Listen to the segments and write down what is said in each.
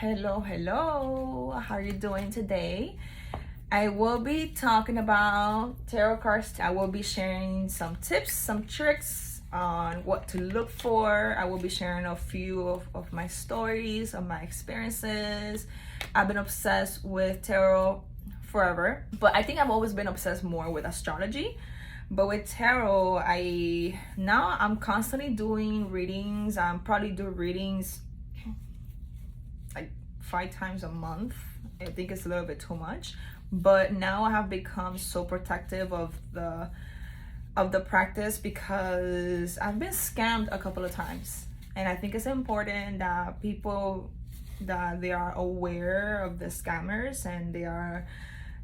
Hello. How are you doing today? I will be talking about tarot cards. I will be sharing some tips, some tricks on what to look for. I will be sharing a few of my stories, of my experiences. I've been obsessed with tarot forever, but I think I've always been obsessed more with astrology. But with tarot, I'm constantly doing readings. I'm probably do readings like 5 times a month. I think it's a little bit too much, but now I have become so protective of the practice because I've been scammed a couple of times, and I think it's important that people that they are aware of the scammers and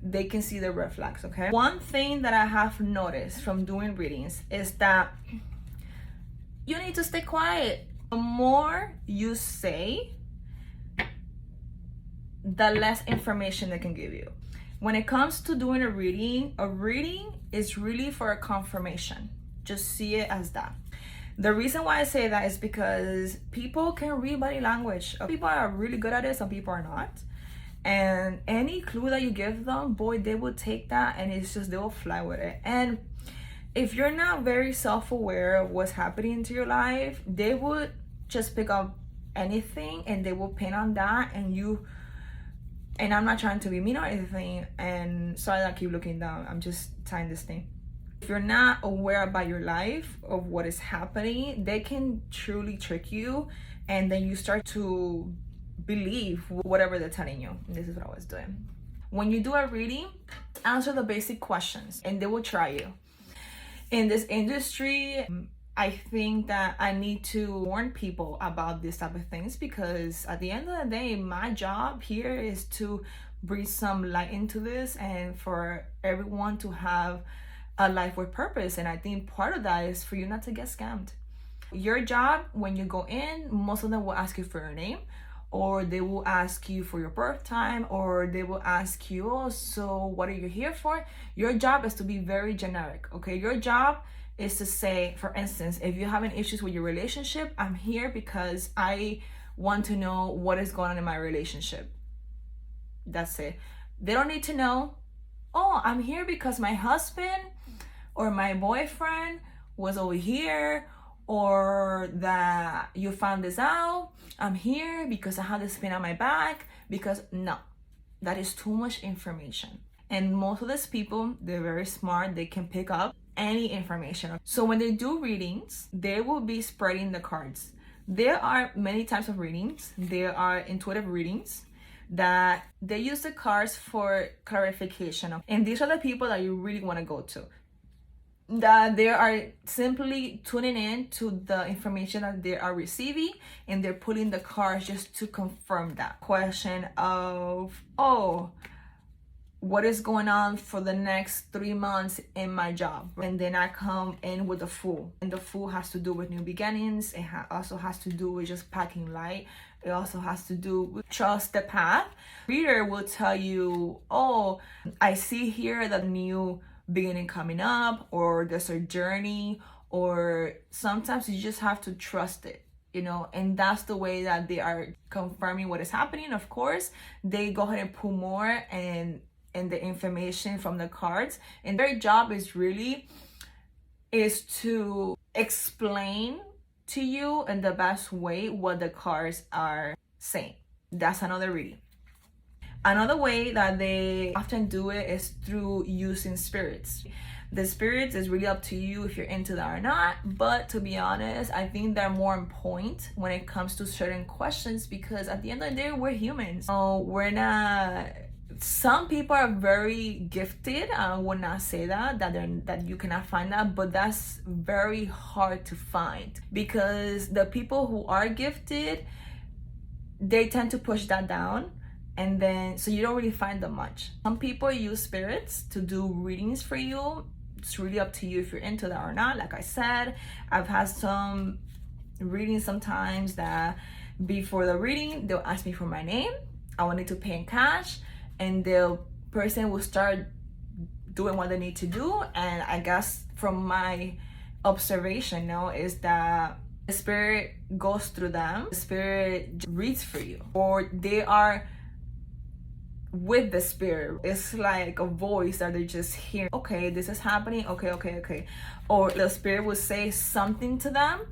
they can see the red flags. Okay, one thing that I have noticed from doing readings is that you need to stay quiet. The more you say, the less information they can give you. When it comes to doing a reading is really for a confirmation. Just see it as that. The reason why I say that is because people can read body language. People are really good at it, some people are not. And any clue that you give them, boy, they will take that and they will fly with it. And if you're not very self-aware of what's happening to your life, they would just pick up anything and they will pin on that, and I'm not trying to be mean or anything, and sorry that I keep looking down, I'm just tying this thing. If you're not aware about your life, of what is happening, they can truly trick you, and then you start to believe whatever they're telling you. And this is what I was doing. When you do a reading, answer the basic questions and they will try you. In this industry, I think that I need to warn people about this type of things, because at the end of the day, my job here is to bring some light into this and for everyone to have a life with purpose. And I think part of that is for you not to get scammed. Your job, when you go in, most of them will ask you for your name, or they will ask you for your birth time, or they will ask you, oh, so what are you here for? Your job is to be very generic, okay? Your job is to say, for instance, if you're having issues with your relationship, I'm here because I want to know what is going on in my relationship. That's it. They don't need to know, oh, I'm here because my husband or my boyfriend was over here, or that you found this out. I'm here because I have this pain on my back. Because no, that is too much information. And most of these people, they're very smart. They can pick up any information. So when they do readings, they will be spreading the cards. There are many types of readings. There are intuitive readings that they use the cards for clarification. And these are the people that you really want to go to, that they are simply tuning in to the information that they are receiving, and they're pulling the cards just to confirm that question of, oh, what is going on for the next 3 months in my job. And then I come in with the Fool, and the Fool has to do with new beginnings. It also has to do with just packing light. It also has to do with trust the path. Reader will tell you, oh, I see here that new beginning coming up, or there's a journey, or sometimes you just have to trust it, and that's the way that they are confirming what is happening. Of course, they go ahead and pull more and the information from the cards, and their job is to explain to you in the best way what the cards are saying. That's another reading. Another way that they often do it is through using spirits. The spirits is really up to you if you're into that or not, but to be honest, I think they're more on point when it comes to certain questions, because at the end of the day, we're humans. So we're not... Some people are very gifted. I would not say that you cannot find that, but that's very hard to find, because the people who are gifted, they tend to push that down, and then so you don't really find them much. Some people use spirits to do readings for you. It's really up to you if you're into that or not. Like I said, I've had some readings sometimes that before the reading, they'll ask me for my name. I will need to pay in cash, and the person will start doing what they need to do. And I guess from my observation now is that The spirit goes through them. The spirit reads for you, or they are with the spirit. It's like a voice that they just hear. Okay, this is happening. Okay. Or the spirit will say something to them,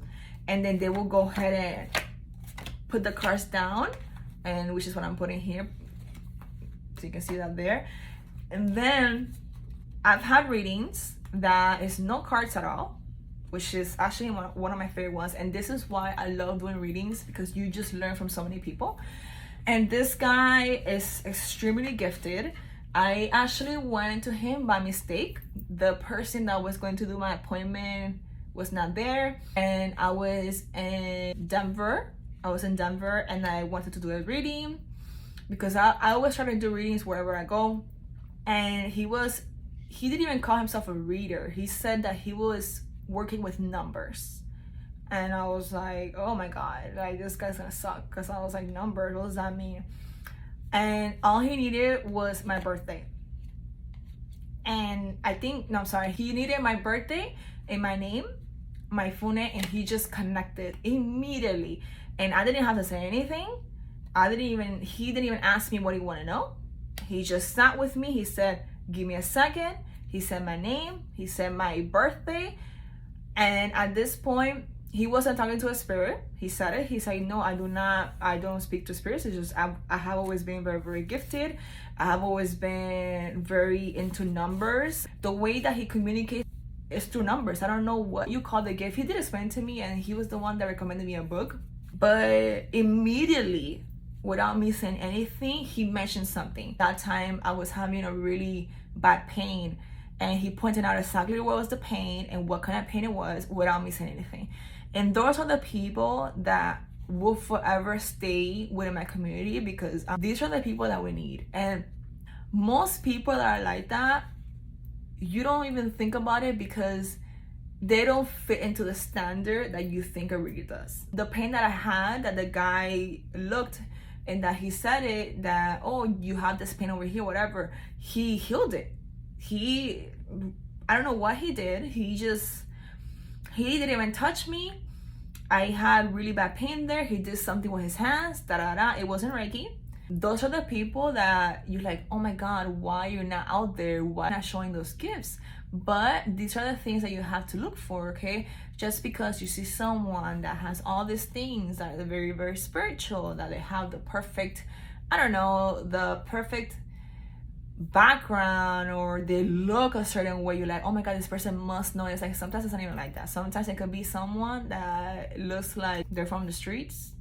and then they will go ahead and put the cards down, and which is what I'm putting here. So you can see that there. And then I've had readings that is no cards at all, which is actually one of my favorite ones. And this is why I love doing readings, because you just learn from so many people. And this guy is extremely gifted. I actually went to him by mistake. The person that was going to do my appointment was not there, and I was in Denver. And I wanted to do a reading because I always try to do readings wherever I go. And he didn't even call himself a reader. He said that he was working with numbers. And I was like, oh my God, like this guy's gonna suck. Because I was like, numbers, what does that mean? And all he needed was my birthday. And he needed my birthday and my name, my full name, and he just connected immediately. And I didn't have to say anything. He didn't even ask me what he wanted to know. He just sat with me. He said, give me a second. He said my name. He said my birthday. And at this point, he wasn't talking to a spirit. He said it. He said, no, I don't speak to spirits. It's just, I have always been very, very gifted. I have always been very into numbers. The way that he communicates is through numbers. I don't know what you call the gift. He did explain to me, and he was the one that recommended me a book. But immediately, without me saying anything, he mentioned something. That time I was having a really bad pain, and he pointed out exactly what was the pain and what kind of pain it was without me saying anything. And those are the people that will forever stay within my community, because these are the people that we need. And most people that are like that, you don't even think about it, because they don't fit into the standard that you think a reader does. The pain that I had, that the guy looked and that he said it, that, oh, you have this pain over here, whatever, he healed it. I don't know what he did. He didn't even touch me. I had really bad pain there. He did something with his hands, It wasn't Reiki. Those are the people that you're like, oh my God, why you're not out there? Why not showing those gifts? But these are the things that you have to look for, okay? Just because you see someone that has all these things that are very, very spiritual, that they have the perfect, the perfect background, or they look a certain way, you're like, oh my God, this person must know. It's like, sometimes it's not even like that. Sometimes it could be someone that looks like they're from the streets,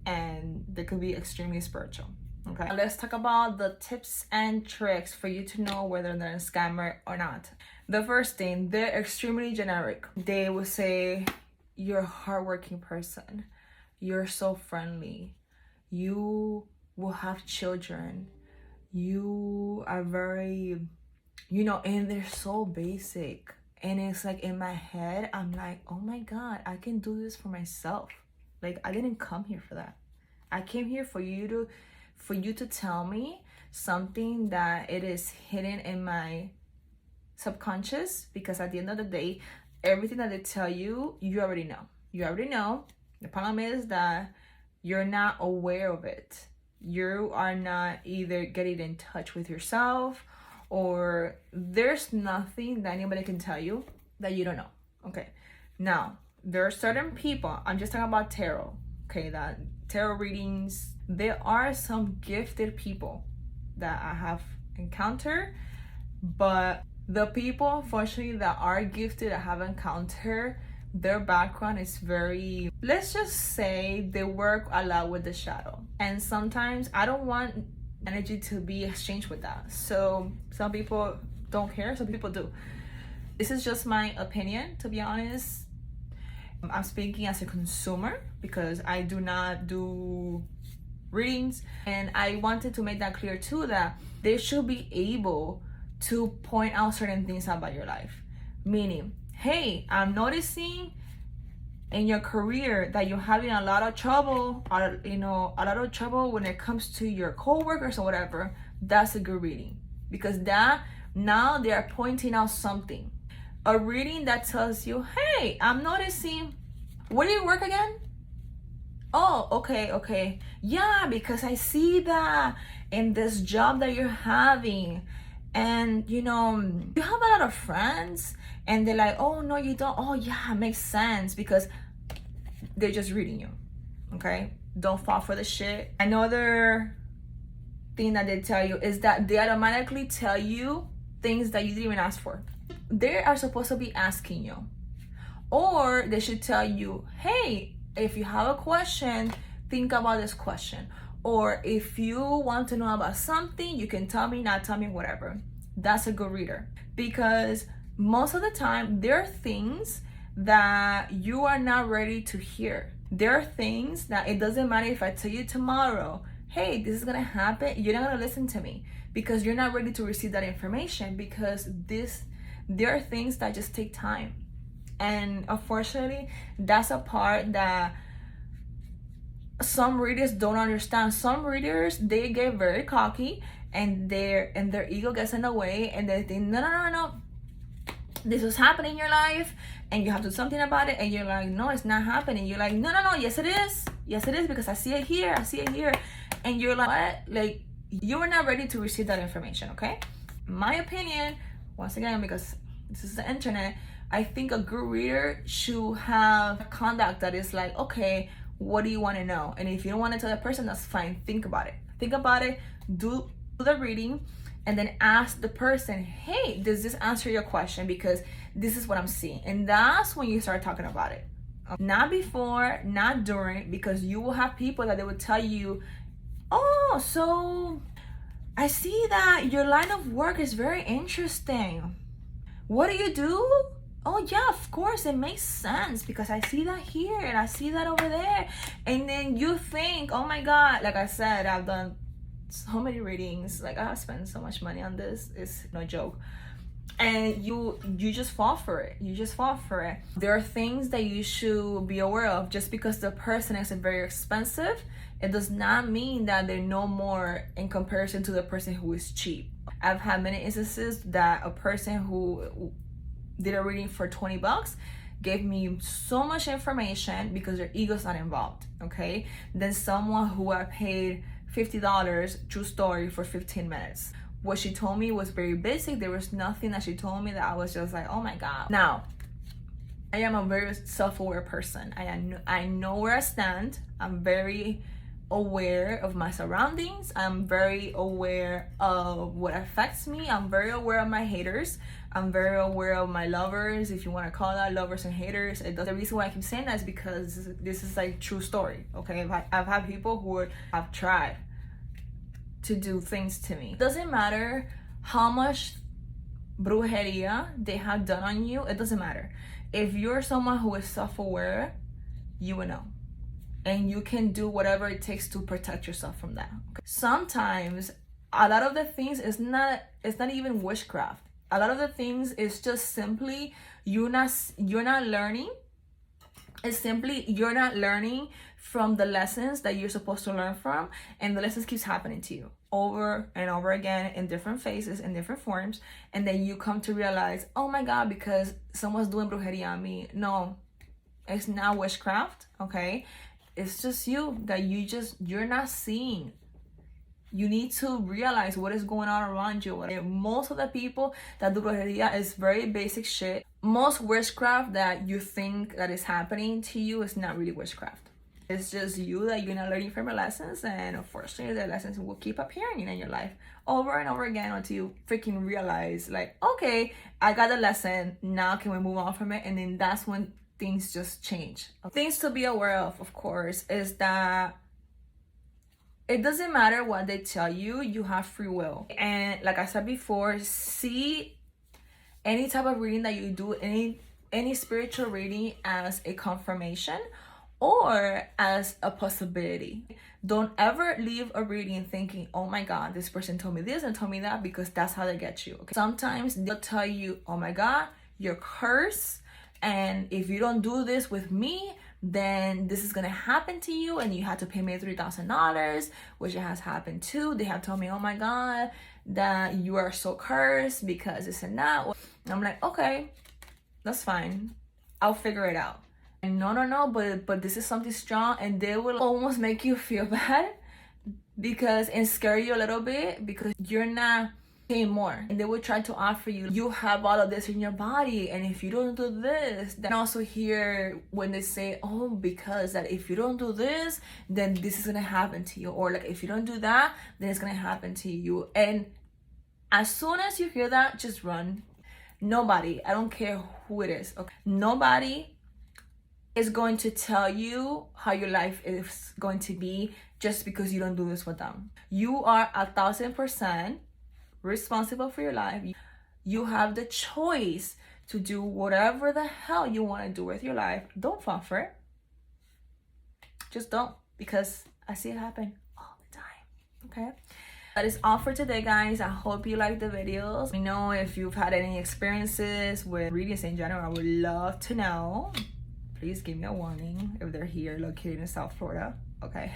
and they could be extremely spiritual. Okay, let's talk about the tips and tricks for you to know whether they're a scammer or not. The first thing, they're extremely generic. They will say, you're a hardworking person, you're so friendly, you will have children, you are very, and they're so basic. And it's like, in my head, I'm like, oh my God, I can do this for myself. Like, I didn't come here for that. I came here for you to tell me something that it is hidden in my subconscious, because at the end of the day, everything that they tell you, you already know. The problem is that you're not aware of it. You are not either getting in touch with yourself, or there's nothing that anybody can tell you that you don't know. Okay, now there are certain people, I'm just talking about tarot, okay, that tarot readings, there are some gifted people that I have encountered, but the people, unfortunately, that are gifted, I have encountered, their background is very, let's just say they work a lot with the shadow. And sometimes I don't want energy to be exchanged with that. So some people don't care, some people do. This is just my opinion, to be honest. I'm speaking as a consumer, because I do not do readings. And I wanted to make that clear too, that they should be able to point out certain things about your life. Meaning, hey, I'm noticing in your career that you're having a lot of trouble, when it comes to your coworkers or whatever. That's a good reading, because now they are pointing out something. A reading that tells you, hey, I'm noticing Where do you work again? Oh, okay. Yeah, because I see that in this job that you're having, and you have a lot of friends, and they're like, oh no, you don't. Oh yeah, makes sense, because they're just reading you. Okay, don't fall for the shit. Another thing that they tell you is that they automatically tell you things that you didn't even ask for. They are supposed to be asking you, or they should tell you, hey, if you have a question, think about this question, or if you want to know about something, you can tell me, not tell me, whatever. That's a good reader, because most of the time there are things that you are not ready to hear. There are things that it doesn't matter if I tell you tomorrow, hey, this is gonna happen, you're not gonna listen to me, because you're not ready to receive that information, because there are things that just take time. And unfortunately, that's a part that some readers don't understand. Some readers, they get very cocky, and their ego gets in the way, and they think, no, this is happening in your life, and you have to do something about it. And you're like, no, it's not happening. You're like, no, yes it is, because I see it here, and you're like, what? Like, you are not ready to receive that information. Okay, my opinion, once again, because this is the internet, I think a good reader should have conduct that is like, okay, what do you want to know? And if you don't want to tell the person, that's fine. Think about it, do the reading, and then ask the person, hey, does this answer your question? Because this is what I'm seeing. And that's when you start talking about it. Not before, not during, because you will have people that they will tell you, oh, so I see that your line of work is very interesting. What do you do? Oh yeah, of course, it makes sense, because I see that here and I see that over there. And then you think, oh my God, like I said, I've done so many readings, like I have spent so much money on this, it's no joke. And you just fall for it. There are things that you should be aware of. Just because the person is very expensive, it does not mean that they're no more in comparison to the person who is cheap. I've had many instances that a person who did a reading for $20 gave me so much information because their ego's not involved, okay? Then someone who I paid $50, true story, for 15 minutes. What she told me was very basic. There was nothing that she told me that I was just like, oh my God. Now, I am a very self-aware person. I know where I stand. I'm very aware of my surroundings. I'm very aware of what affects me. I'm very aware of my haters. I'm very aware of my lovers, if you want to call that lovers and haters. The reason why I keep saying that is because this is like true story, okay? I've had people who have tried to do things to me. It doesn't matter how much brujeria they have done on you. It doesn't matter. If you're someone who is self-aware, you will know. And you can do whatever it takes to protect yourself from that. Okay? Sometimes a lot of the things it's not even witchcraft. A lot of the things is just simply you're not learning. It's simply you're not learning from the lessons that you're supposed to learn from, and the lessons keeps happening to you over and over again in different phases, in different forms, and then you come to realize, oh my God, because someone's doing brujeria on me. No, it's not witchcraft, okay? It's just you that you're not seeing. You need to realize what is going on around you. Most of the people that do brujeria is very basic shit. Most witchcraft that you think that is happening to you is not really witchcraft. It's just you that you're not learning from your lessons, and unfortunately the lessons will keep appearing in your life over and over again until you freaking realize, like, okay, I got the lesson, now can we move on from it? And then that's when things just change. Things to be aware of course, is that it doesn't matter what they tell you, you have free will. And like I said before, see any type of reading that you do, any spiritual reading, as a confirmation or as a possibility. Don't ever leave a reading thinking, oh my God, this person told me this and told me that, because that's how they get you. Okay? Sometimes they'll tell you, oh my God, you're cursed, and if you don't do this with me, then this is gonna happen to you, and you have to pay me $3,000, which it has happened too. They have told me, oh my God, that you are so cursed because this and that. I'm like, okay, that's fine, I'll figure it out. No, but this is something strong, and they will almost make you feel bad because and scare you a little bit because you're not paying more, and they will try to offer you have all of this in your body, and if you don't do this, then also hear when they say, oh, because that if you don't do this, then this is gonna happen to you, or like if you don't do that, then it's gonna happen to you. And as soon as you hear that, just run. Nobody, I don't care who it is, okay, nobody is going to tell you how your life is going to be just because you don't do this with them. You are 1,000% responsible for your life. You have the choice to do whatever the hell you want to do with your life. Don't fall for it. Just don't, because I see it happen all the time. Okay, that is all for today, guys. I hope you like the videos. Let me know if you've had any experiences with readings in general. I would love to know. Please give me a warning if they're here located in South Florida. Okay.